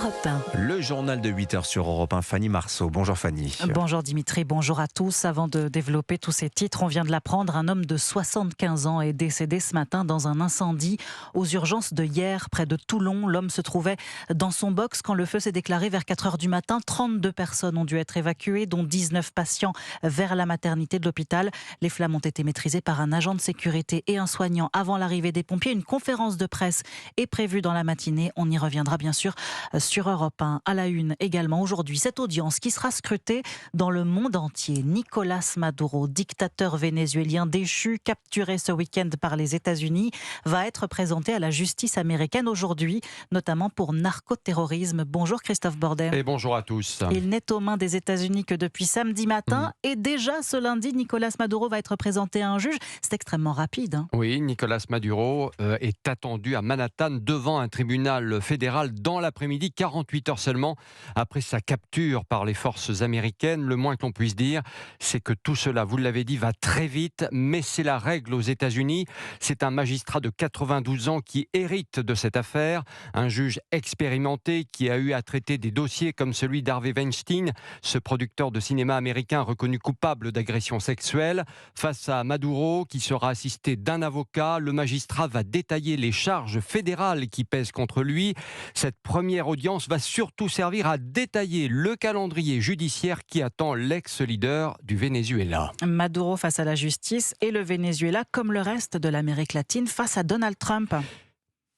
Europe 1. Le journal de 8h sur Europe 1, Fanny Marceau. Bonjour Fanny. Bonjour Dimitri, bonjour à tous. Avant de développer tous ces titres, on vient de l'apprendre, un homme de 75 ans est décédé ce matin dans un incendie aux urgences de Hyères, près de Toulon. L'homme se trouvait dans son box quand le feu s'est déclaré vers 4h du matin. 32 personnes ont dû être évacuées, dont 19 patients vers la maternité de l'hôpital. Les flammes ont été maîtrisées par un agent de sécurité et un soignant avant l'arrivée des pompiers. Une conférence de presse est prévue dans la matinée. On y reviendra bien sûr sur Europe 1. À la une également aujourd'hui, cette audience qui sera scrutée dans le monde entier. Nicolás Maduro, dictateur vénézuélien déchu, capturé ce week-end par les États-Unis, va être présenté à la justice américaine aujourd'hui, notamment pour narcoterrorisme. Bonjour Christophe Bordet. Et bonjour à tous. Il n'est aux mains des États-Unis que depuis samedi matin et déjà ce lundi, Nicolás Maduro va être présenté à un juge. C'est extrêmement rapide. Oui, Nicolás Maduro est attendu à Manhattan devant un tribunal fédéral dans l'après-midi, 48 heures seulement après sa capture par les forces américaines. Le moins que l'on puisse dire, c'est que tout cela, vous l'avez dit, va très vite, mais c'est la règle aux États-Unis. C'est un magistrat de 92 ans qui hérite de cette affaire, un juge expérimenté qui a eu à traiter des dossiers comme celui d'Harvey Weinstein, ce producteur de cinéma américain reconnu coupable d'agression sexuelle. Face à Maduro, qui sera assisté d'un avocat, le magistrat va détailler les charges fédérales qui pèsent contre lui. Cette première audience va surtout servir à détailler le calendrier judiciaire qui attend l'ex-leader du Venezuela. Maduro face à la justice et le Venezuela, comme le reste de l'Amérique latine, face à Donald Trump.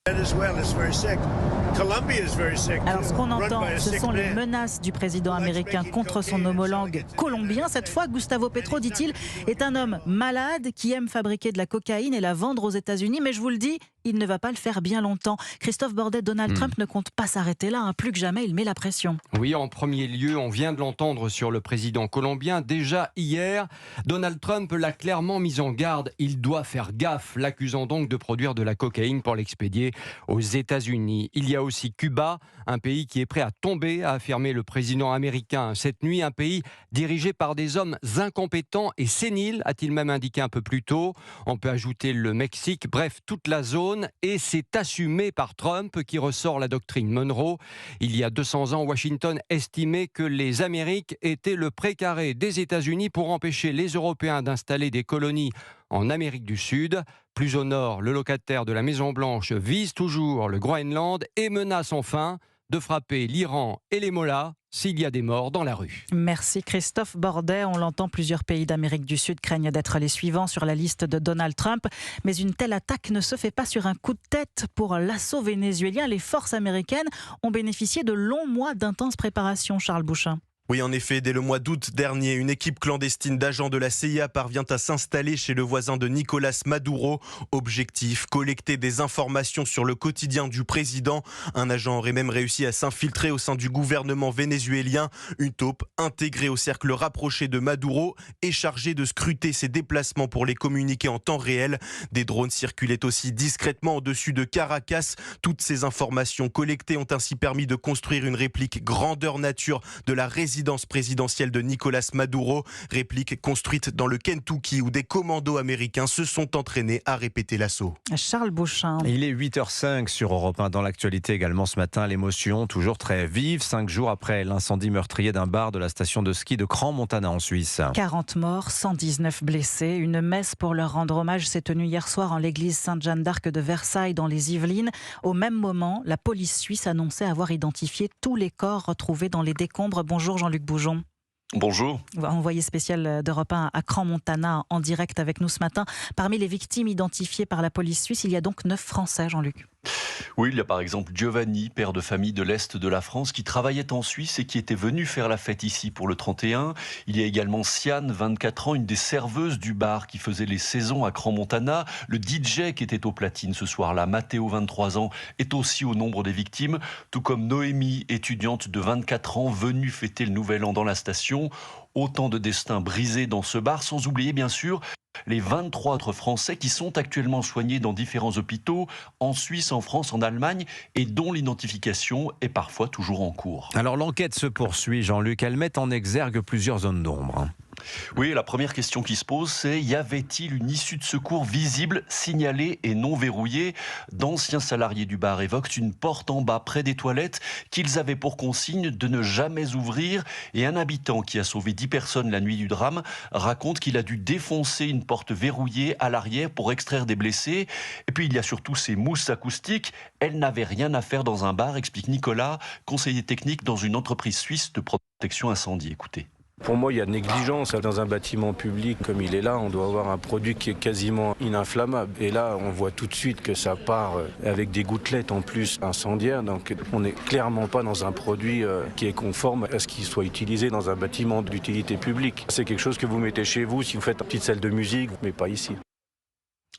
Alors ce qu'on entend, ce sont les menaces du président américain contre son homologue colombien. Cette fois, Gustavo Petro, dit-il, est un homme malade qui aime fabriquer de la cocaïne et la vendre aux États-Unis. Mais je vous le dis, il ne va pas le faire bien longtemps. Christophe Bordet, Donald Trump ne compte pas s'arrêter là. Plus que jamais, il met la pression. Oui, en premier lieu, on vient de l'entendre sur le président colombien. Déjà hier, Donald Trump l'a clairement mis en garde. Il doit faire gaffe, l'accusant donc de produire de la cocaïne pour l'expédier aux États-Unis. Il y a aussi Cuba, un pays qui est prêt à tomber, a affirmé le président américain cette nuit. Un pays dirigé par des hommes incompétents et séniles, a-t-il même indiqué un peu plus tôt. On peut ajouter le Mexique, bref, toute la zone. Et c'est assumé par Trump qui ressort la doctrine Monroe. Il y a 200 ans, Washington estimait que les Amériques étaient le précaré des États-Unis pour empêcher les Européens d'installer des colonies en Amérique du Sud. Plus au nord, le locataire de la Maison-Blanche vise toujours le Groenland et menace enfin de frapper l'Iran et les Mollahs s'il y a des morts dans la rue. Merci Christophe Bordet. On l'entend, plusieurs pays d'Amérique du Sud craignent d'être les suivants sur la liste de Donald Trump. Mais une telle attaque ne se fait pas sur un coup de tête. Pour l'assaut vénézuélien, les forces américaines ont bénéficié de longs mois d'intenses préparations. Charles Bouchin. Oui, en effet, dès le mois d'août dernier, une équipe clandestine d'agents de la CIA parvient à s'installer chez le voisin de Nicolás Maduro. Objectif, collecter des informations sur le quotidien du président. Un agent aurait même réussi à s'infiltrer au sein du gouvernement vénézuélien. Une taupe intégrée au cercle rapproché de Maduro et chargée de scruter ses déplacements pour les communiquer en temps réel. Des drones circulaient aussi discrètement au-dessus de Caracas. Toutes ces informations collectées ont ainsi permis de construire une réplique grandeur nature de la résidence présidentielle de Nicolás Maduro, réplique construite dans le Kentucky où des commandos américains se sont entraînés à répéter l'assaut. Charles Bouchin. Il est 8h05 sur Europe 1. Dans l'actualité également ce matin, l'émotion toujours très vive, 5 jours après l'incendie meurtrier d'un bar de la station de ski de Crans-Montana en Suisse. 40 morts, 119 blessés. Une messe pour leur rendre hommage s'est tenue hier soir en l'église Sainte-Jeanne d'Arc de Versailles dans les Yvelines. Au même moment, la police suisse annonçait avoir identifié tous les corps retrouvés dans les décombres. Bonjour Jean-Luc Boujon. Bonjour. Envoyé spécial d'Europe 1 à Crans-Montana en direct avec nous ce matin. Parmi les victimes identifiées par la police suisse, il y a donc 9 Français, Jean-Luc. Oui, il y a par exemple Giovanni, père de famille de l'Est de la France, qui travaillait en Suisse et qui était venu faire la fête ici pour le 31. Il y a également Siane, 24 ans, une des serveuses du bar qui faisait les saisons à Crans-Montana. Le DJ qui était au platine ce soir-là, Matteo, 23 ans, est aussi au nombre des victimes, tout comme Noémie, étudiante de 24 ans, venue fêter le Nouvel An dans la station. Autant de destins brisés dans ce bar, sans oublier bien sûr les 23 autres Français qui sont actuellement soignés dans différents hôpitaux, en Suisse, en France, en Allemagne, et dont l'identification est parfois toujours en cours. Alors l'enquête se poursuit, Jean-Luc. Elle met en exergue plusieurs zones d'ombre. Oui, la première question qui se pose, c'est y avait-il une issue de secours visible, signalée et non verrouillée? D'anciens salariés du bar évoquent une porte en bas près des toilettes qu'ils avaient pour consigne de ne jamais ouvrir, et un habitant qui a sauvé 10 personnes la nuit du drame raconte qu'il a dû défoncer une porte verrouillée à l'arrière pour extraire des blessés. Et puis il y a surtout ces mousses acoustiques. Elles n'avaient rien à faire dans un bar, explique Nicolas, conseiller technique dans une entreprise suisse de protection incendie. Écoutez. Pour moi, il y a négligence. Dans un bâtiment public comme il est là, on doit avoir un produit qui est quasiment ininflammable. Et là, on voit tout de suite que ça part avec des gouttelettes en plus incendiaires. Donc on n'est clairement pas dans un produit qui est conforme à ce qu'il soit utilisé dans un bâtiment d'utilité publique. C'est quelque chose que vous mettez chez vous si vous faites une petite salle de musique, mais pas ici.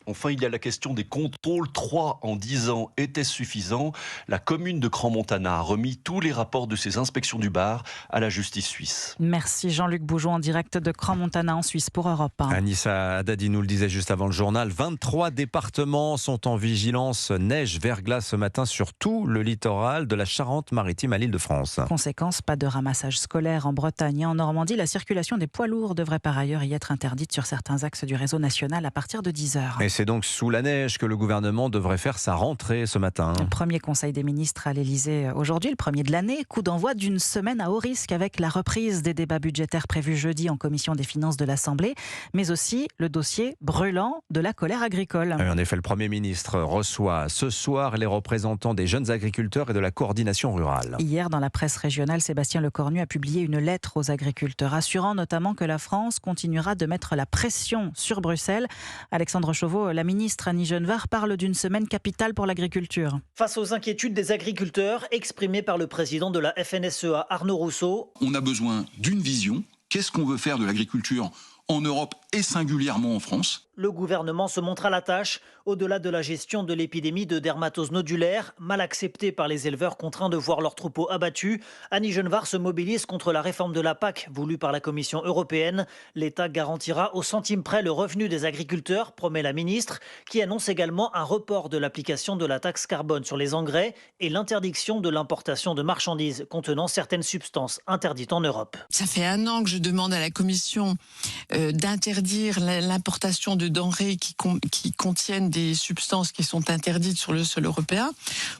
Enfin, il y a la question des contrôles. 3 en 10 ans était-ce suffisant? La commune de Crans-Montana a remis tous les rapports de ses inspections du bar à la justice suisse. Merci Jean-Luc Bougeot en direct de Crans-Montana en Suisse pour Europe 1. Anissa Haddadi nous le disait juste avant le journal, 23 départements sont en vigilance neige, verglas ce matin sur tout le littoral de la Charente-Maritime à l'Île-de-France. Conséquence, pas de ramassage scolaire en Bretagne et en Normandie. La circulation des poids lourds devrait par ailleurs y être interdite sur certains axes du réseau national à partir de 10h. Et c'est donc sous la neige que le gouvernement devrait faire sa rentrée ce matin. Le premier conseil des ministres à l'Elysée aujourd'hui, le premier de l'année. Coup d'envoi d'une semaine à haut risque avec la reprise des débats budgétaires prévus jeudi en commission des finances de l'Assemblée, mais aussi le dossier brûlant de la colère agricole. En effet, le Premier ministre reçoit ce soir les représentants des jeunes agriculteurs et de la coordination rurale. Hier, dans la presse régionale, Sébastien Lecornu a publié une lettre aux agriculteurs, assurant notamment que la France continuera de mettre la pression sur Bruxelles. Alexandre Chauveau, la ministre Annie Genevard, parle d'une semaine capitale pour l'agriculture. Face aux inquiétudes des agriculteurs exprimées par le président de la FNSEA, Arnaud Rousseau. On a besoin d'une vision. Qu'est-ce qu'on veut faire de l'agriculture en Europe et singulièrement en France? Le gouvernement se montre à la tâche, au-delà de la gestion de l'épidémie de dermatose nodulaire, mal acceptée par les éleveurs contraints de voir leurs troupeaux abattus. Annie Genevard se mobilise contre la réforme de la PAC voulue par la Commission européenne. L'État garantira au centime près le revenu des agriculteurs, promet la ministre, qui annonce également un report de l'application de la taxe carbone sur les engrais et l'interdiction de l'importation de marchandises contenant certaines substances interdites en Europe. Ça fait 1 an que je demande à la Commission d'interdire l'importation de denrées qui contiennent des substances qui sont interdites sur le sol européen.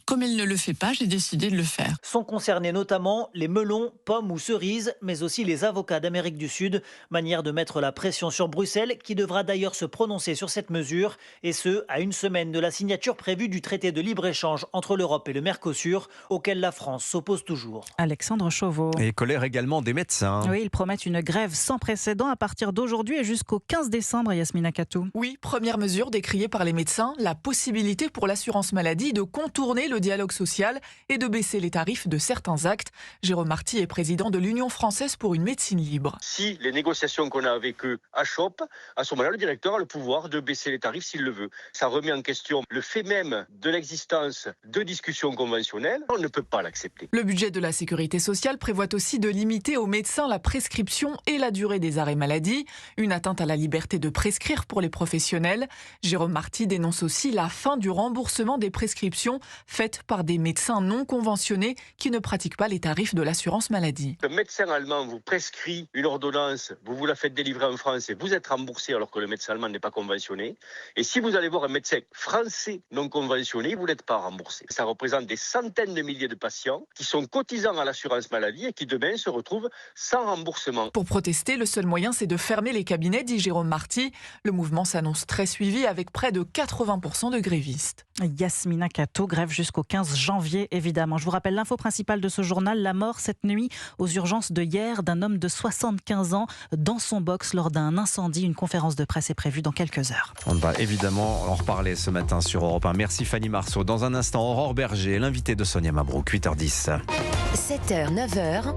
Comme elle ne le fait pas, j'ai décidé de le faire. Sont concernés notamment les melons, pommes ou cerises, mais aussi les avocats d'Amérique du Sud. Manière de mettre la pression sur Bruxelles, qui devra d'ailleurs se prononcer sur cette mesure, et ce, à 1 semaine de la signature prévue du traité de libre-échange entre l'Europe et le Mercosur, auquel la France s'oppose toujours. Alexandre Chauveau. Et colère également des médecins. Oui, ils promettent une grève sans précédent à partir d'aujourd'hui et jusqu'au 15 décembre, Yasmina Katou. Oui, première mesure décriée par les médecins, la possibilité pour l'assurance maladie de contourner le dialogue social et de baisser les tarifs de certains actes. Jérôme Marty est président de l'Union française pour une médecine libre. Si les négociations qu'on a avec eux achoppent, à ce moment-là, le directeur a le pouvoir de baisser les tarifs s'il le veut. Ça remet en question le fait même de l'existence de discussions conventionnelles. On ne peut pas l'accepter. Le budget de la sécurité sociale prévoit aussi de limiter aux médecins la prescription et la durée des arrêts maladie. Une atteinte à la liberté de prescrire pour les professionnels. Jérôme Marty dénonce aussi la fin du remboursement des prescriptions faites par des médecins non conventionnés qui ne pratiquent pas les tarifs de l'assurance maladie. Un médecin allemand vous prescrit une ordonnance, vous la faites délivrer en France et vous êtes remboursé alors que le médecin allemand n'est pas conventionné. Et si vous allez voir un médecin français non conventionné, vous n'êtes pas remboursé. Ça représente des centaines de milliers de patients qui sont cotisants à l'assurance maladie et qui demain se retrouvent sans remboursement. Pour protester, le seul moyen c'est de fermer les cabinets, dit Jérôme Marty. Le mouvement s'annonce très suivi avec près de 80% de grévistes. Yasmina Kato, grève jusqu'au 15 janvier évidemment. Je vous rappelle l'info principale de ce journal, la mort cette nuit aux urgences de hier d'un homme de 75 ans dans son box lors d'un incendie. Une conférence de presse est prévue dans quelques heures. On va évidemment en reparler ce matin sur Europe 1. Merci Fanny Marceau. Dans un instant, Aurore Berger, l'invité de Sonia Mabrouk, 8h10. 7h, 9h.